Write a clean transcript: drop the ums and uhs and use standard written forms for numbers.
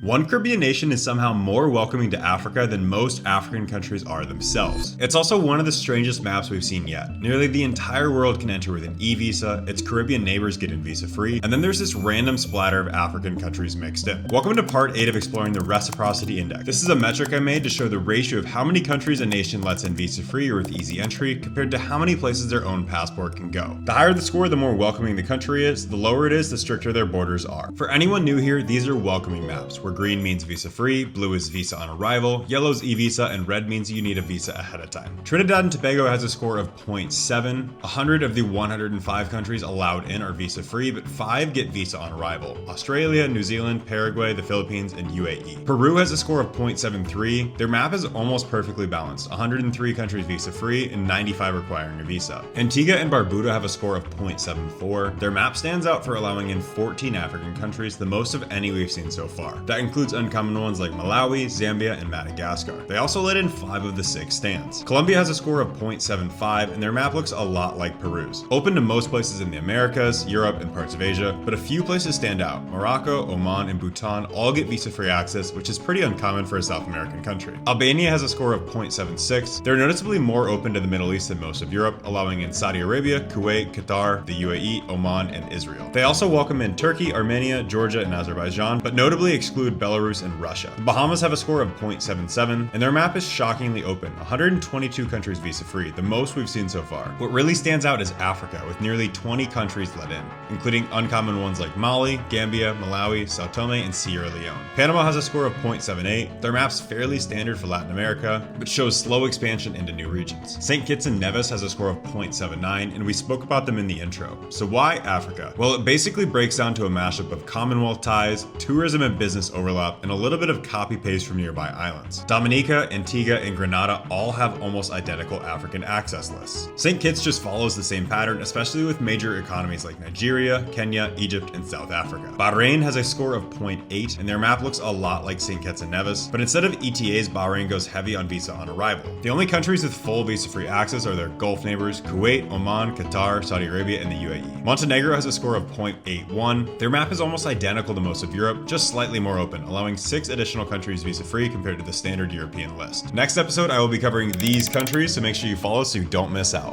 One Caribbean nation is somehow more welcoming to Africa than most African countries are themselves. It's also one of the strangest maps we've seen yet. Nearly the entire world can enter with an e-visa, its Caribbean neighbors get in visa-free, and then there's this random splatter of African countries mixed in. Welcome to part 8 of exploring the Reciprocity Index. This is a metric I made to show the ratio of how many countries a nation lets in visa-free or with easy entry compared to how many places their own passport can go. The higher the score, the more welcoming the country is. The lower it is, the stricter their borders are. For anyone new here, these are welcoming maps, where green means visa-free, blue is visa on arrival, yellow is e-visa, and red means you need a visa ahead of time. Trinidad and Tobago has a score of 0.7. 100 of the 105 countries allowed in are visa-free, but 5 get visa on arrival. Australia, New Zealand, Paraguay, the Philippines, and UAE. Peru has a score of 0.73. Their map is almost perfectly balanced. 103 countries visa-free and 95 requiring a visa. Antigua and Barbuda have a score of 0.74. Their map stands out for allowing in 14 African countries, the most of any we've seen so far. That includes uncommon ones like Malawi, Zambia, and Madagascar. They also let in 5 of the 6 stands. Colombia has a score of 0.75, and their map looks a lot like Peru's. Open to most places in the Americas, Europe, and parts of Asia, but a few places stand out. Morocco, Oman, and Bhutan all get visa-free access, which is pretty uncommon for a South American country. Albania has a score of 0.76. They're noticeably more open to the Middle East than most of Europe, allowing in Saudi Arabia, Kuwait, Qatar, the UAE, Oman, and Israel. They also welcome in Turkey, Armenia, Georgia, and Azerbaijan, but notably exclude Belarus and Russia. The Bahamas have a score of 0.77, and their map is shockingly open. 122 countries visa-free, the most we've seen so far. What really stands out is Africa, with nearly 20 countries let in, including uncommon ones like Mali, Gambia, Malawi, Sao Tome, and Sierra Leone. Panama has a score of 0.78. Their map's fairly standard for Latin America, but shows slow expansion into new regions. St. Kitts and Nevis has a score of 0.79, and we spoke about them in the intro. So why Africa? Well, it basically breaks down to a mashup of Commonwealth ties, tourism and business overlap, and a little bit of copy-paste from nearby islands. Dominica, Antigua, and Grenada all have almost identical African access lists. St. Kitts just follows the same pattern, especially with major economies like Nigeria, Kenya, Egypt, and South Africa. Bahrain has a score of 0.8, and their map looks a lot like St. Kitts and Nevis, but instead of ETAs, Bahrain goes heavy on visa on arrival. The only countries with full visa-free access are their Gulf neighbors, Kuwait, Oman, Qatar, Saudi Arabia, and the UAE. Montenegro has a score of 0.81. Their map is almost identical to most of Europe, just slightly more open, allowing 6 additional countries visa-free compared to the standard European list. Next episode, I will be covering these countries, so make sure you follow so you don't miss out.